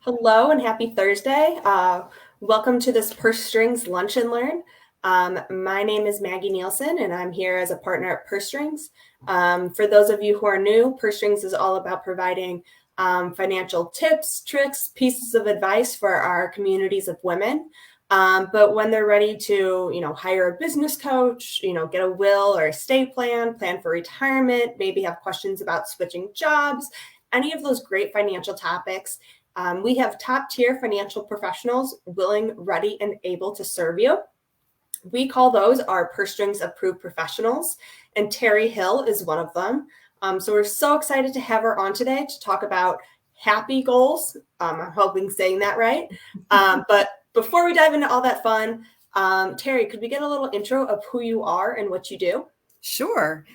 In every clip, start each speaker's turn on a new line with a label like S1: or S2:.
S1: Hello and happy Thursday. Welcome to this Purse Strings Lunch and Learn. My name is Maggie Nielsen and I'm here as a partner at Purse Strings. For those of you who are new, Purse Strings is all about providing financial tips, tricks, pieces of advice for our communities of women. But when they're ready to, hire a business coach, get a will or estate plan for retirement, maybe have questions about switching jobs, any of those great financial topics, we have top tier financial professionals willing, ready, and able to serve you. We call those our Purse Strings approved professionals, and Terri Hill is one of them. So we're so excited to have her on today to talk about happy goals. I'm hoping saying that right. But before we dive into all that fun, Terri, could we get a little intro of who you are and what you do?
S2: Sure.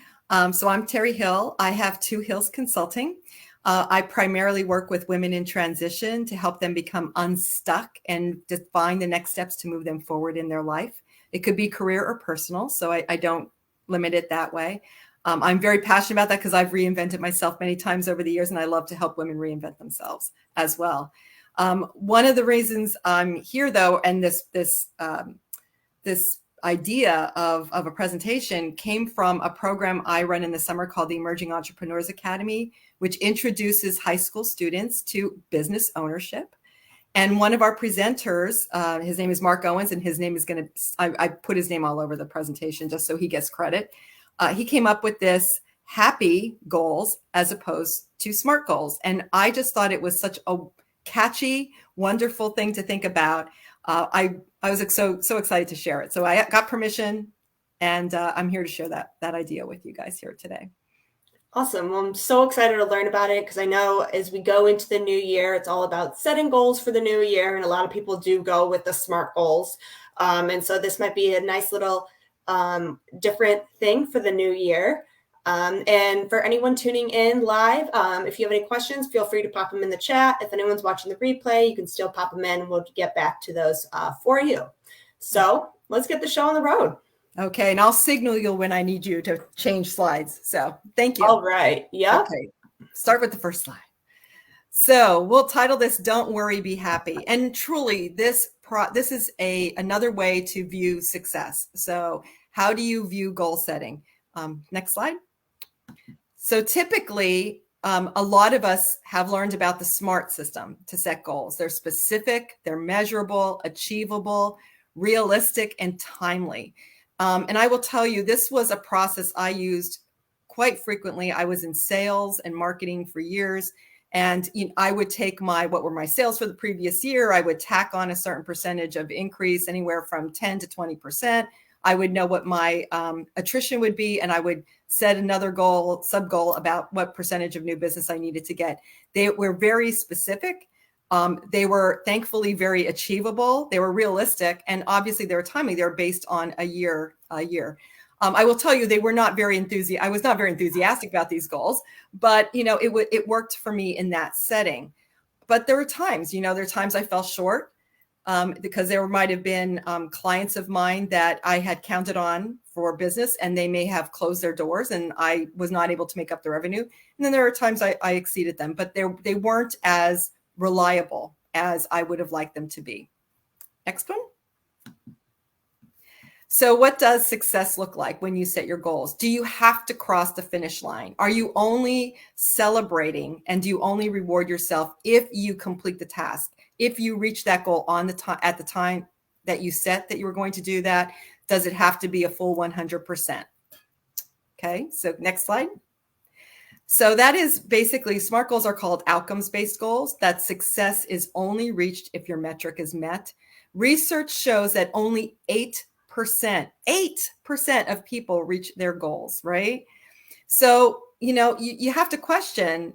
S2: So I'm Terri Hill. I have Two Hills Consulting. I primarily work with women in transition to help them become unstuck and define the next steps to move them forward in their life. It could be career or personal, so I don't limit it that way. I'm very passionate about that because I've reinvented myself many times over the years, and I love to help women reinvent themselves as well. One of the reasons I'm here, though, and this idea of a presentation came from a program I run in the summer called the Emerging Entrepreneurs Academy, which introduces high school students to business ownership. And one of our presenters, his name is Mark Owens, and his name is going to, I put his name all over the presentation just so he gets credit. He came up with this happy goals as opposed to SMART goals. And I just thought it was such a catchy, wonderful thing to think about. I was so excited to share it. So I got permission, and I'm here to share that idea with you guys here today.
S1: Awesome. Well, I'm so excited to learn about it because I know as we go into the new year, it's all about setting goals for the new year. And a lot of people do go with the SMART goals. And so this might be a nice little different thing for the new year. And for anyone tuning in live, if you have any questions, feel free to pop them in the chat. If anyone's watching the replay, you can still pop them in. We'll get back to those for you. So let's get the show on the road.
S2: Okay, and I'll signal you when I need you to change slides. So thank you.
S1: All right. Yeah.
S2: Okay, start with the first slide. So we'll title this "Don't Worry, Be Happy." And truly, this is another way to view success. So how do you view goal setting? Next slide. So typically, a lot of us have learned about the SMART system to set goals. They're specific, they're measurable, achievable, realistic, and timely. And I will tell you, this was a process I used quite frequently. I was in sales and marketing for years. And I would take what were my sales for the previous year. I would tack on a certain percentage of increase, anywhere from 10 to 20%. I would know what my attrition would be, and I would set another goal, sub goal, about what percentage of new business I needed to get. They were very specific. They were thankfully very achievable. They were realistic, and obviously they were timely. They were based on a year. I will tell you, they were not very enthusiastic. I was not very enthusiastic about these goals, but it worked for me in that setting. But there were times, I fell short because there might have been clients of mine that I had counted on for business, and they may have closed their doors, and I was not able to make up the revenue. And then there are times I exceeded them, but they weren't as reliable as I would have liked them to be. Next one. So what does success look like when you set your goals? Do you have to cross the finish line? Are you only celebrating, and do you only reward yourself if you complete the task? If you reach that goal at the time that you set that you were going to do that, does it have to be a full 100%? Okay, so next slide. So that is basically, SMART goals are called outcomes-based goals. That success is only reached if your metric is met. Research shows that only 8% of people reach their goals, right? So, you have to question,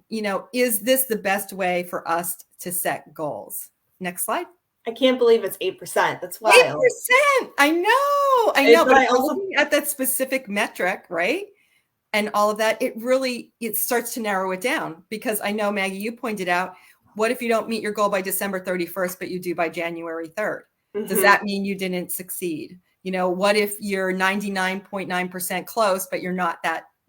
S2: is this the best way for us to set goals? Next slide.
S1: I can't believe it's 8%. That's wild.
S2: 8%. I know. But also looking at that specific metric, right? And all of that, it starts to narrow it down, because I know, Maggie, you pointed out, what if you don't meet your goal by December 31st, but you do by January 3rd? Mm-hmm. Does that mean you didn't succeed? What if you're 99.9% close, but you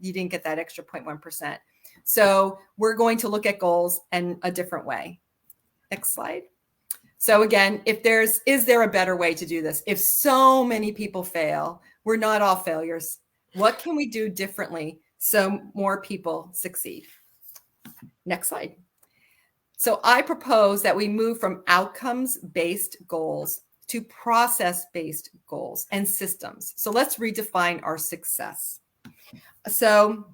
S2: didn't get that extra 0.1%? So we're going to look at goals in a different way. Next slide. So again, is there a better way to do this? If so many people fail, we're not all failures. What can we do differently so more people succeed? Next slide. So I propose that we move from outcomes-based goals to process-based goals and systems. So let's redefine our success. So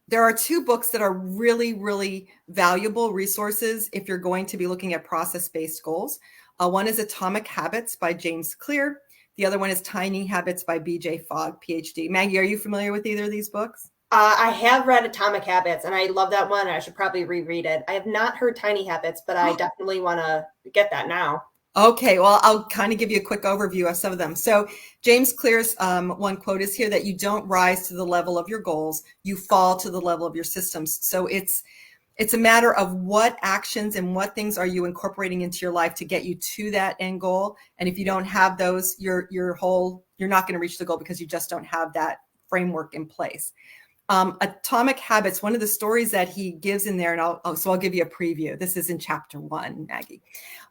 S2: there are two books that are really, really valuable resources if you're going to be looking at process-based goals. One is Atomic Habits by James Clear. The other one is Tiny Habits by B.J. Fogg, PhD. Maggie, are you familiar with either of these books?
S1: I have read Atomic Habits, and I love that one. I should probably reread it. I have not heard Tiny Habits, but I definitely want to get that now.
S2: Okay, well, I'll kind of give you a quick overview of some of them. So James Clear's one quote is here that you don't rise to the level of your goals, you fall to the level of your systems. So it's a matter of what actions and what things are you incorporating into your life to get you to that end goal. And if you don't have those, you're not going to reach the goal because you just don't have that framework in place. Atomic Habits, one of the stories that he gives in there, and I'll give you a preview. This is in chapter 1, Maggie.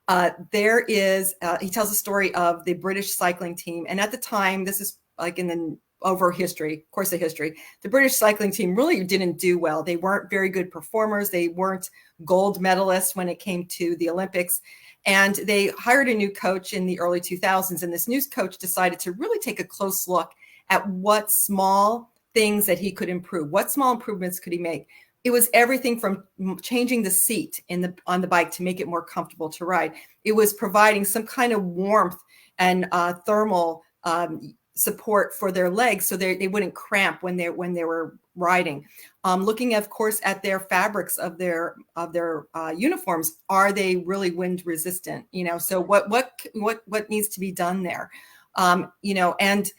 S2: He tells a story of the British cycling team. And at the time, this is like in the course of history, the British cycling team really didn't do well. They weren't very good performers. They weren't gold medalists when it came to the Olympics. And they hired a new coach in the early 2000s. And this new coach decided to really take a close look at what small things that he could improve. What small improvements could he make? It was everything from changing the seat on the bike to make it more comfortable to ride. It was providing some kind of warmth and thermal support for their legs so they wouldn't cramp when they were riding. Looking, of course, at their fabrics of their uniforms. Are they really wind resistant? So what needs to be done there? And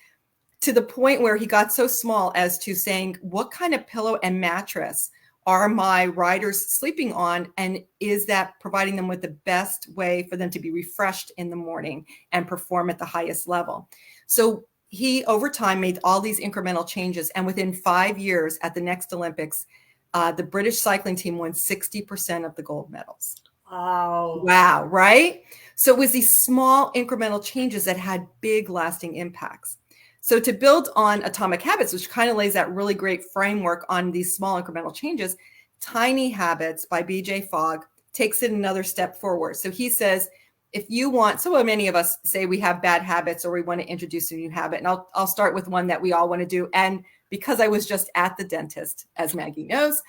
S2: to the point where he got so small as to saying, what kind of pillow and mattress are my riders sleeping on? And is that providing them with the best way for them to be refreshed in the morning and perform at the highest level? So he, over time, made all these incremental changes. And within 5 years at the next Olympics, the British cycling team won 60% of the gold medals. Wow, right? So it was these small incremental changes that had big lasting impacts. So to build on Atomic Habits, which kind of lays that really great framework on these small incremental changes, Tiny Habits by B.J. Fogg takes it another step forward. So he says, if you want, so many of us say we have bad habits or we want to introduce a new habit. And I'll start with one that we all want to do. And because I was just at the dentist, as Maggie knows,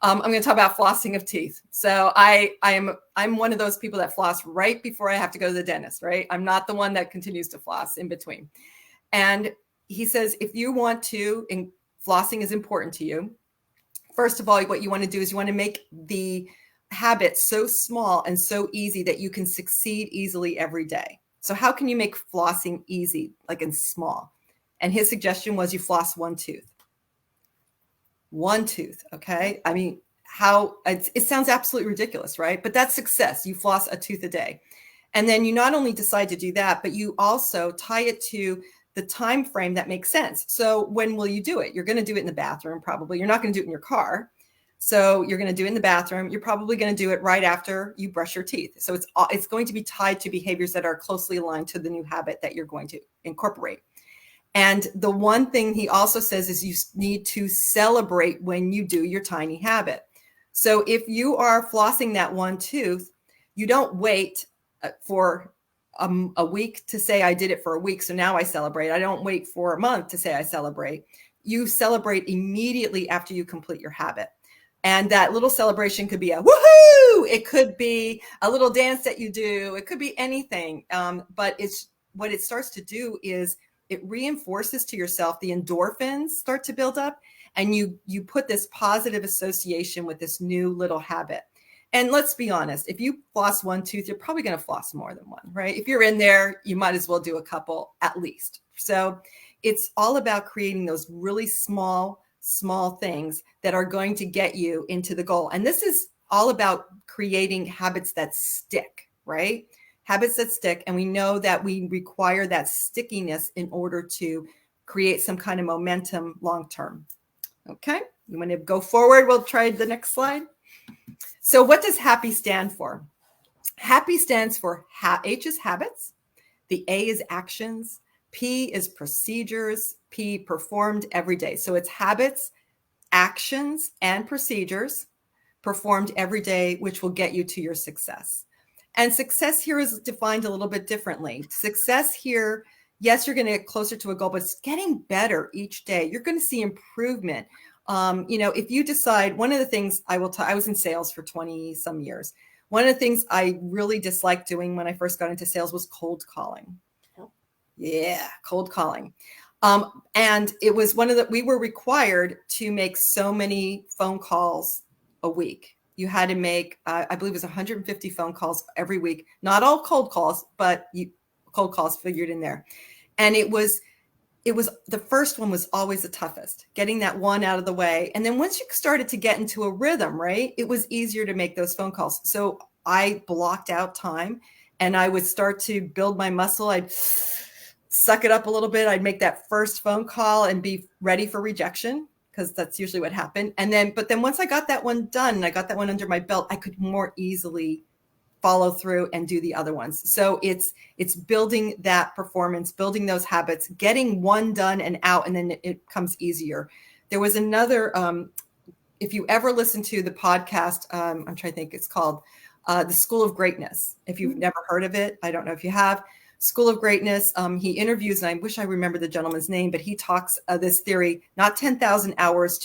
S2: I'm going to talk about flossing of teeth. So I'm one of those people that floss right before I have to go to the dentist, right? I'm not the one that continues to floss in between. And he says, if you want to, and flossing is important to you, first of all, what you want to do is you want to make the habit so small and so easy that you can succeed easily every day. So how can you make flossing easy, like in small? And his suggestion was you floss one tooth. One tooth, okay? I mean, it sounds absolutely ridiculous, right? But that's success. You floss a tooth a day. And then you not only decide to do that, but you also tie it to the time frame that makes sense. So when will you do it? You're going to do it in the bathroom, probably. You're not going to do it in your car. So you're going to do it in the bathroom. You're probably going to do it right after you brush your teeth. So it's going to be tied to behaviors that are closely aligned to the new habit that you're going to incorporate. And the one thing he also says is you need to celebrate when you do your tiny habit. So if you are flossing that one tooth, you don't wait for a week to say I did it for a week, so now I celebrate. I don't wait for a month to say I celebrate. You celebrate immediately after you complete your habit. And that little celebration could be a woohoo! It could be a little dance that you do. It could be anything. But what it starts to do is it reinforces to yourself, the endorphins start to build up, and you put this positive association with this new little habit. And let's be honest, if you floss one tooth, you're probably going to floss more than one, right? If you're in there, you might as well do a couple at least. So it's all about creating those really small things that are going to get you into the goal. And this is all about creating habits that stick, right? Habits that stick. And we know that we require that stickiness in order to create some kind of momentum long-term. Okay, you want to go forward? We'll try the next slide. So what does HAPPY stand for? Happy stands for H is habits. The A is actions. P is procedures. P performed every day. So it's habits, actions, and procedures performed every day, which will get you to your success. And success here is defined a little bit differently. Success here, yes, you're going to get closer to a goal, but it's getting better each day. You're going to see improvement. If you decide, one of the things I was in sales for 20 some years. One of the things I really disliked doing when I first got into sales was cold calling. Yeah, cold calling. And it was we were required to make so many phone calls a week. You had to make, I believe it was 150 phone calls every week. Not all cold calls, but cold calls figured in there. And it was the first one was always the toughest, getting that one out of the way. And then once you started to get into a rhythm, right, it was easier to make those phone calls. So I blocked out time and I would start to build my muscle. I'd suck it up a little bit. I'd make that first phone call and be ready for rejection, because that's usually what happened. But then once I got that one done and I got that one under my belt, I could more easily follow through and do the other ones. So it's building that performance, building those habits, getting one done and out, and then it comes easier. There was another, if you ever listen to the podcast, I'm trying to think, it's called The School of Greatness. If you've never heard of it, I don't know if you have. School of Greatness, he interviews, and I wish I remember the gentleman's name, but he talks this theory, not 10,000 hours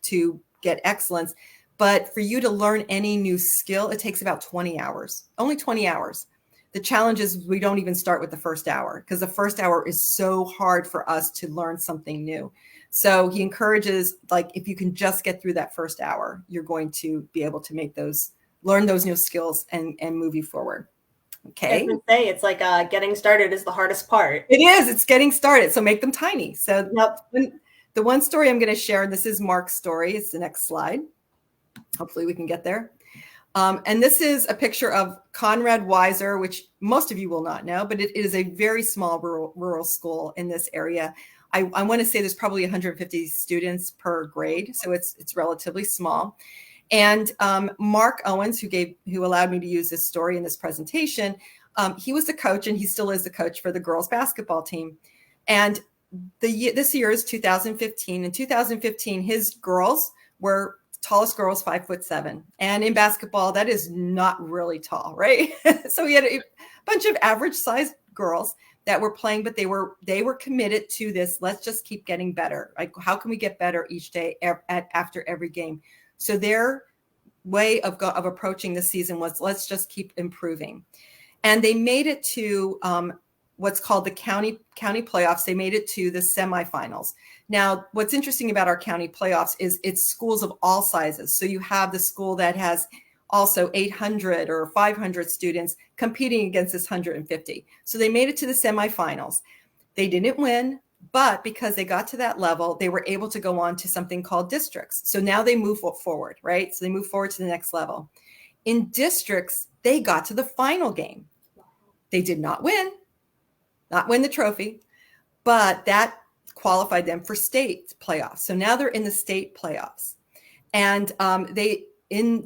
S2: to get excellence, but for you to learn any new skill, it takes about 20 hours, only 20 hours. The challenge is we don't even start with the first hour, because the first hour is so hard for us to learn something new. So he encourages, like, if you can just get through that first hour, you're going to be able to learn those new skills and move you forward. Okay.
S1: I was going to say, it's like getting started is the hardest part.
S2: It is. It's getting started. So make them tiny. So
S1: Yep.
S2: The one story I'm going to share, and this is Mark's story. It's the next slide. Hopefully we can get there. And this is a picture of Conrad Weiser, which most of you will not know, but it is a very small rural school in this area. I want to say there's probably 150 students per grade, so it's relatively small. And Mark Owens, who allowed me to use this story in this presentation, he was the coach, and he still is the coach for the girls basketball team. And this year is 2015. In 2015, his girls were tallest girls 5'7", and in basketball that is not really tall, right? So he had a bunch of average sized girls that were playing, but they were committed to this. Let's just keep getting better. Like, how can we get better each day after every game? So their way of approaching the season was, let's just keep improving. And they made it to what's called the county playoffs. They made it to the semifinals. Now, what's interesting about our county playoffs is it's schools of all sizes. So you have the school that has also 800 or 500 students competing against this 150. So they made it to the semifinals. They didn't win, but because they got to that level, they were able to go on to something called districts. So now they move forward, right? So they move forward to the next level. In districts, they got to the final game. They did not win the trophy, but that qualified them for state playoffs. So now they're in the state playoffs. And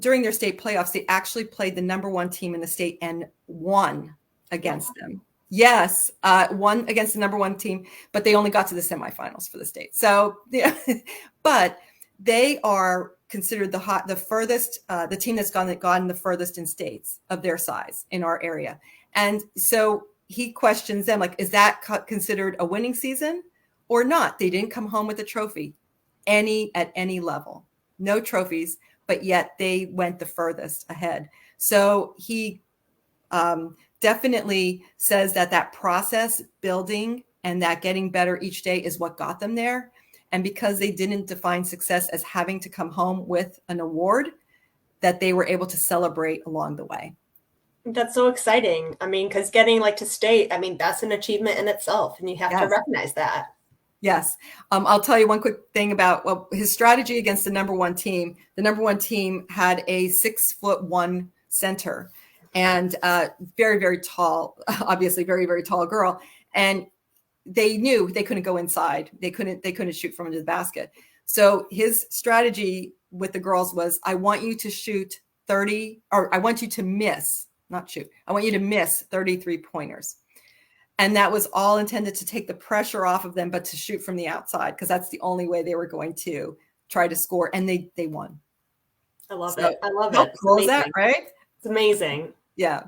S2: during their state playoffs, they actually played the number one team in the state and won against them. Yes, won against the number one team, but they only got to the semifinals for the state. So, yeah, but they are considered the furthest, the team that's gone the furthest in states of their size in our area. And so he questions them, like, is that considered a winning season or not? They didn't come home with a trophy at any level, no trophies, but yet they went the furthest ahead. So he definitely says that process building and that getting better each day is what got them there. And because they didn't define success as having to come home with an award, that they were able to celebrate along the way.
S1: That's so exciting. I mean, because getting to state, I mean, that's an achievement in itself, and you have to recognize that.
S2: Yes. I'll tell you one quick thing about his strategy against the number one team. The number one team had a 6'1" center and very, very tall, obviously very, very tall girl. And they knew they couldn't go inside. They couldn't shoot from under the basket. So his strategy with the girls was, I want you to shoot 30, or I want you to miss, not shoot. I want you to miss 33 pointers. And that was all intended to take the pressure off of them, but to shoot from the outside, because that's the only way they were going to try to score. And they won.
S1: I love
S2: So
S1: it. I love
S2: how
S1: it. It's
S2: cool is that,
S1: amazing.
S2: right?
S1: It's amazing.
S2: Yeah.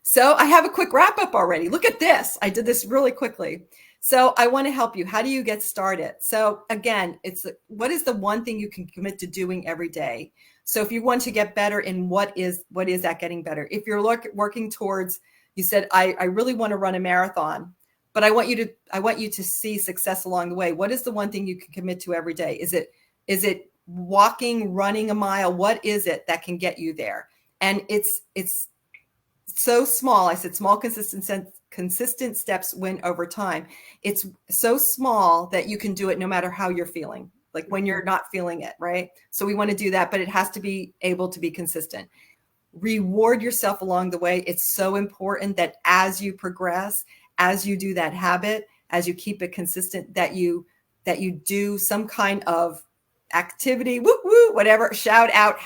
S2: So I have a quick wrap up already. Look at this. I did this really quickly. So I want to help you. How do you get started? So again, it's what is the one thing you can commit to doing every day? So if you want to get better in what is that getting better? If you're working towards, you said, I really want to run a marathon, but I want you to see success along the way. What is the one thing you can commit to every day? Is it walking, running a mile? What is it that can get you there? And it's so small. I said small, consistent steps win over time. It's so small that you can do it no matter how you're feeling, like when you're not feeling it, right? So we want to do that, but it has to be able to be consistent. Reward yourself along the way. It's so important that as you progress, as you do that habit, as you keep it consistent, that you do some kind of activity, woo woo, whatever, shout out,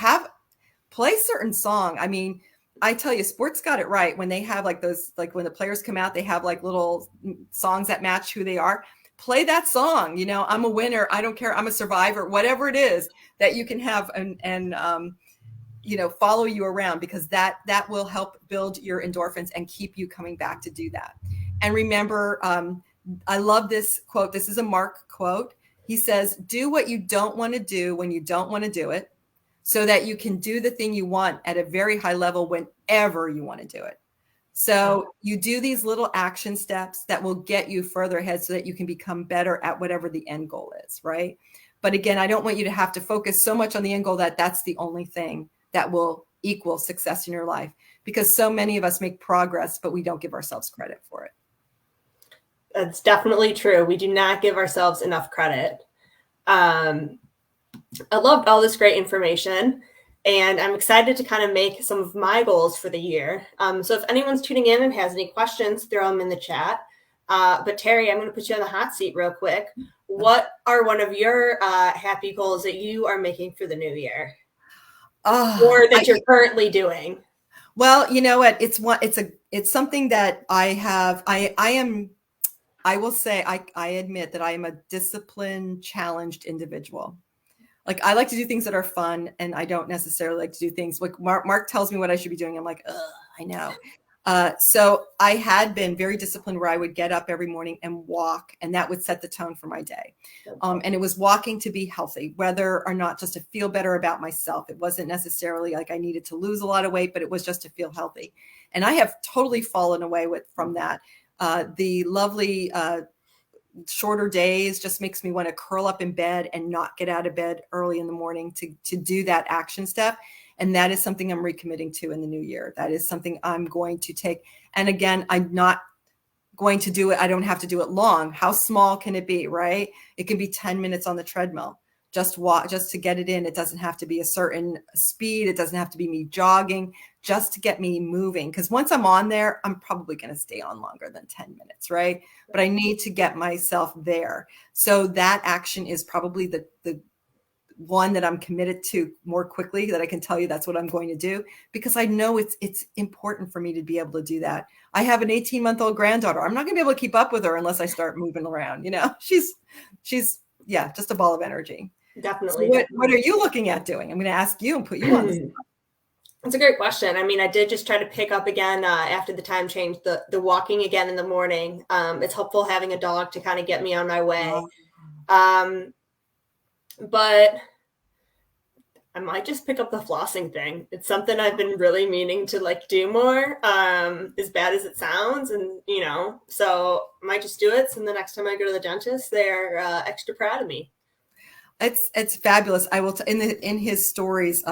S2: play certain song. I mean, I tell you, sports got it right when they have like those, like when the players come out, they have like little songs that match who they are. Play that song. You know, I'm a winner. I don't care. I'm a survivor. Whatever it is that you can have and you know, follow you around, because that will help build your endorphins and keep you coming back to do that. And remember, I love this quote. This is a Mark quote. He says, "Do what you don't want to do when you don't want to do it, so that you can do the thing you want at a very high level whenever you want to do it." So you do these little action steps that will get you further ahead so that you can become better at whatever the end goal is, right? But again, I don't want you to have to focus so much on the end goal that that's the only thing that will equal success in your life, because so many of us make progress, but we don't give ourselves credit for it.
S1: That's definitely true. We do not give ourselves enough credit. I loved all this great information, and I'm excited to kind of make some of my goals for the year. So if anyone's tuning in and has any questions, throw them in the chat. But Terri, I'm going to put you on the hot seat real quick. What are one of your happy goals that you are making for the new year, or that you're currently doing?
S2: Well, you know what? It's something that I have. I will say I admit that I am a discipline challenged individual. Like, I like to do things that are fun, and I don't necessarily like to do things like Mark tells me what I should be doing. I'm like, ugh, I know. So I had been very disciplined, where I would get up every morning and walk, and that would set the tone for my day. And it was walking to be healthy, whether or not just to feel better about myself. It wasn't necessarily like I needed to lose a lot of weight, but it was just to feel healthy. And I have totally fallen away from that. The lovely shorter days just makes me want to curl up in bed and not get out of bed early in the morning to do that action step. And that is something I'm recommitting to in the new year. That is something I'm going to take. And again, I'm not going to do it. I don't have to do it long. How small can it be, right? It can be 10 minutes on the treadmill. Just walk, just to get it in. It doesn't have to be a certain speed. It doesn't have to be me jogging, just to get me moving. Because once I'm on there, I'm probably going to stay on longer than 10 minutes, right? But I need to get myself there. So that action is probably the one that I'm committed to more quickly, that I can tell you that's what I'm going to do, because I know it's important for me to be able to do that. I have an 18-month-old granddaughter. I'm not going to be able to keep up with her unless I start moving around. You know, she's yeah, just a ball of energy.
S1: Definitely.
S2: So what are you looking at doing? I'm going to ask you and put you on the spot.
S1: That's a great question. I mean, I did just try to pick up again after the time change, the walking again in the morning. It's helpful having a dog to kind of get me on my way. But I might just pick up the flossing thing. It's something I've been really meaning to like do more, as bad as it sounds. And, you know, so I might just do it. So the next time I go to the dentist, they're extra proud of me.
S2: It's fabulous. I will in his stories,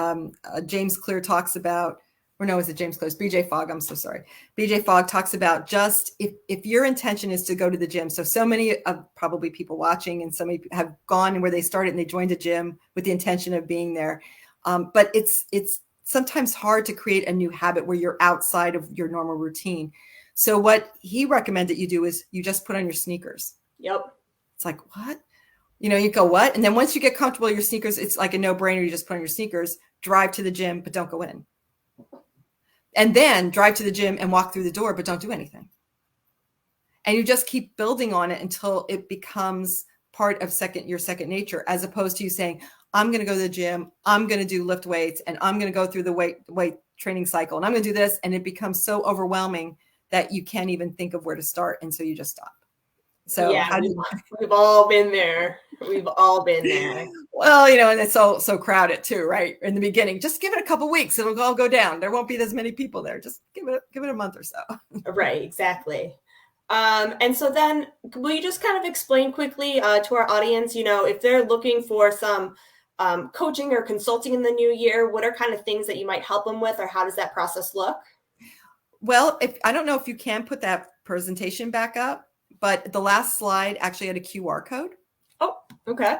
S2: James Clear talks about, or no, is it James Clear? It's BJ Fogg. I'm so sorry. BJ Fogg talks about just if your intention is to go to the gym. So many of probably people watching, and so many have gone where they started and they joined a gym with the intention of being there. But it's sometimes hard to create a new habit where you're outside of your normal routine. So what he recommended you do is you just put on your sneakers.
S1: Yep.
S2: It's like, what? You know, you go, what? And then once you get comfortable in your sneakers, it's like a no-brainer. You just put on your sneakers, drive to the gym, but don't go in. and then drive to the gym and walk through the door, but don't do anything. And you just keep building on it until it becomes part of your second nature, as opposed to you saying, I'm going to go to the gym, I'm going to do lift weights, and I'm going to go through the weight training cycle, and I'm going to do this. And it becomes so overwhelming that you can't even think of where to start. And so you just stop. So
S1: yeah, we've all been there. We've all been there.
S2: Well, and it's so crowded too, right? In the beginning, just give it a couple weeks, it'll all go down. There won't be as many people there. Just give it a month or so.
S1: Right, exactly. And so then, will you just kind of explain quickly to our audience, if they're looking for some coaching or consulting in the new year, what are kind of things that you might help them with, or how does that process look?
S2: Well, I don't know if you can put that presentation back up, but the last slide actually had a QR code.
S1: Oh, okay.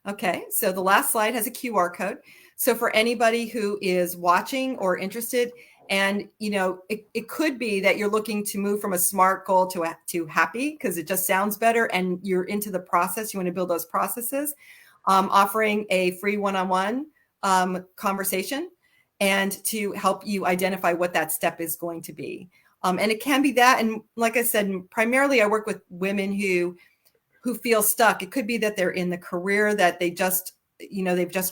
S2: Okay, so the last slide has a QR code. So for anybody who is watching or interested, and it could be that you're looking to move from a SMART goal to happy, because it just sounds better, and you're into the process. You want to build those processes. Offering a free one-on-one conversation, and to help you identify what that step is going to be. And it can be that, and like I said, primarily I work with women who feel stuck. It could be that they're in the career that they've just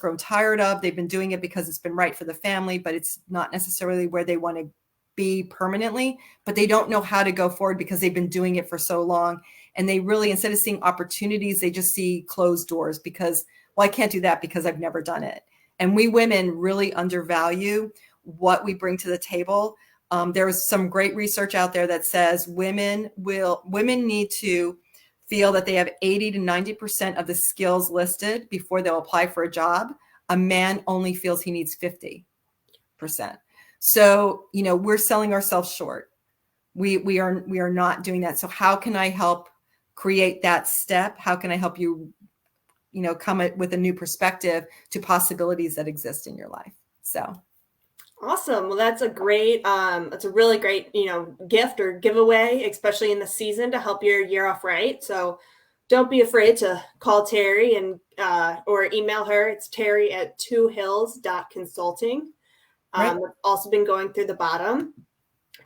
S2: grown tired of. They've been doing it because it's been right for the family, but it's not necessarily where they want to be permanently, but they don't know how to go forward because they've been doing it for so long. And they really, instead of seeing opportunities, they just see closed doors because, well, I can't do that because I've never done it. And we women really undervalue what we bring to the table. There is some great research out there that says women need to feel that they have 80 to 90% of the skills listed before they'll apply for a job. A man only feels he needs 50%. So, we're selling ourselves short. We are not doing that. So how can I help create that step? How can I help you, come with a new perspective to possibilities that exist in your life? So.
S1: Awesome. Well, that's a really great, gift or giveaway, especially in the season, to help your year off right. So don't be afraid to call Terri and or email her. It's terri@twohills.consulting.
S2: Right.
S1: We've also been going through the bottom.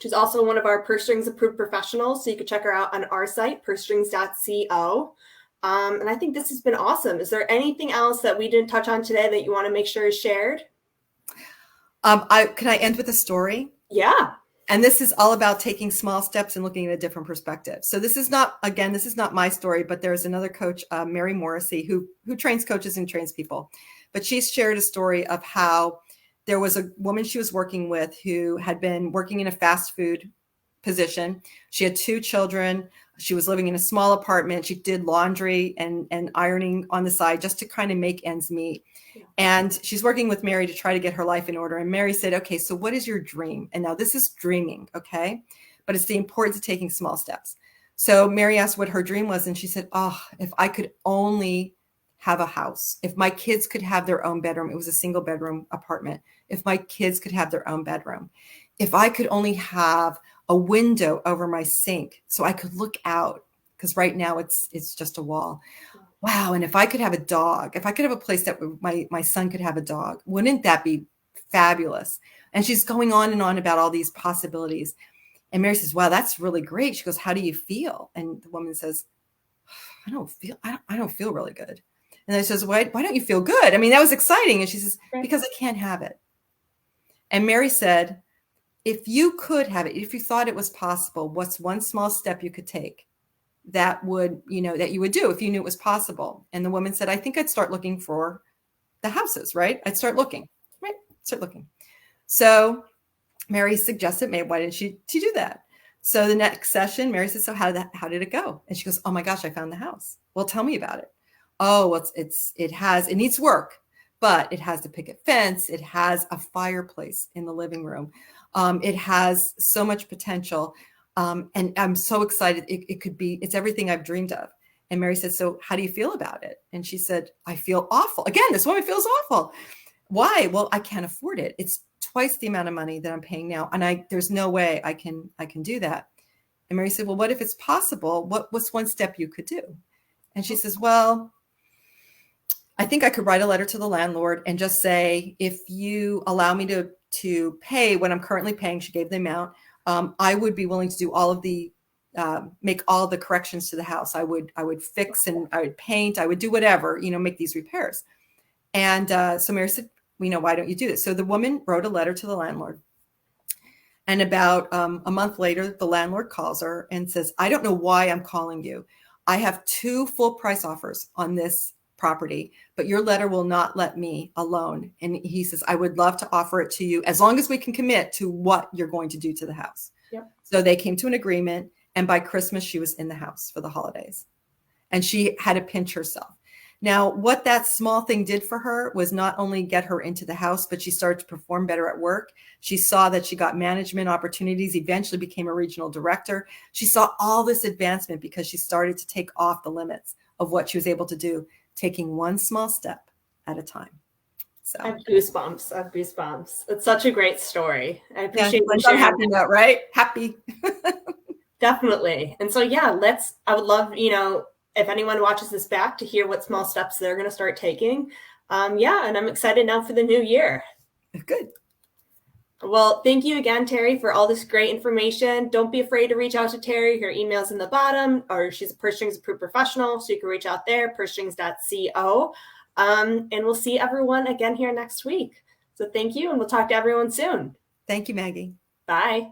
S1: She's also one of our Purse Strings approved professionals. So you can check her out on our site, pursestrings.co. And I think this has been awesome. Is there anything else that we didn't touch on today that you want to make sure is shared?
S2: Can I end with a story?
S1: Yeah.
S2: And this is all about taking small steps and looking at a different perspective. So this is not my story, but there's another coach, Mary Morrissey, who trains coaches and trains people. But she's shared a story of how there was a woman she was working with who had been working in a fast food position. She had 2 children. She was living in a small apartment. She did laundry and ironing on the side just to kind of make ends meet. And she's working with Mary to try to get her life in order. And Mary said, okay, so what is your dream? And now this is dreaming, okay? But it's the importance of taking small steps. So Mary asked what her dream was. And she said, oh, if I could only have a house, if my kids could have their own bedroom. It was a single bedroom apartment. If my kids could have their own bedroom, if I could only have a window over my sink so I could look out, because right now it's just a wall. Wow. And if I could have a dog, if I could have a place that my son could have a dog, wouldn't that be fabulous? And she's going on and on about all these possibilities. And Mary says, wow, that's really great. She goes, how do you feel? And the woman says, I don't feel really good. And I says, why don't you feel good? I mean, that was exciting. And she says, because I can't have it. And Mary said, if you could have it, if you thought it was possible, what's one small step you could take that would, that you would do if you knew it was possible? And the woman said, I think I'd start looking for the houses, right? I'd start looking, right? Start looking. So Mary suggested, maybe why didn't she do that? So the next session, Mary said, so how did it go? And she goes, oh my gosh, I found the house. Well, tell me about it. Oh, well, it needs work, but it has the picket fence. It has a fireplace in the living room. It has so much potential. And I'm so excited. It's everything I've dreamed of. And Mary said, so how do you feel about it? And she said, I feel awful. Again, this woman feels awful. Why? Well, I can't afford it. It's twice the amount of money that I'm paying now. And there's no way I can do that. And Mary said, well, what if it's possible? What's one step you could do? And she says, well, I think I could write a letter to the landlord and just say, if you allow me to to pay what I'm currently paying, she gave the amount, I would be willing to do all of the make all the corrections to the house. I would fix and I would paint. I would do whatever, make these repairs. And so Mary said, why don't you do this? So the woman wrote a letter to the landlord. And about a month later, the landlord calls her and says, I don't know why I'm calling you. I have 2 full price offers on this property, but your letter will not let me alone. And he says, I would love to offer it to you as long as we can commit to what you're going to do to the house.
S1: Yep.
S2: So they came to an agreement. And by Christmas, she was in the house for the holidays. And she had to pinch herself. Now, what that small thing did for her was not only get her into the house, but she started to perform better at work. She saw that she got management opportunities, eventually became a regional director. She saw all this advancement because she started to take off the limits of what she was able to do, taking one small step at a time. So
S1: I have goosebumps. It's such a great story. I appreciate you
S2: I'm
S1: sharing.
S2: happy now, right? Happy.
S1: Definitely. And so, yeah, I would love, if anyone watches this back, to hear what small steps they're going to start taking. And I'm excited now for the new year.
S2: Good.
S1: Well, thank you again, Terri, for all this great information. Don't be afraid to reach out to Terri. Her email's in the bottom, or she's a Purse Strings approved professional, so you can reach out there, pursestrings.co. And we'll see everyone again here next week. So thank you, and we'll talk to everyone soon.
S2: Thank you, Maggie.
S1: Bye.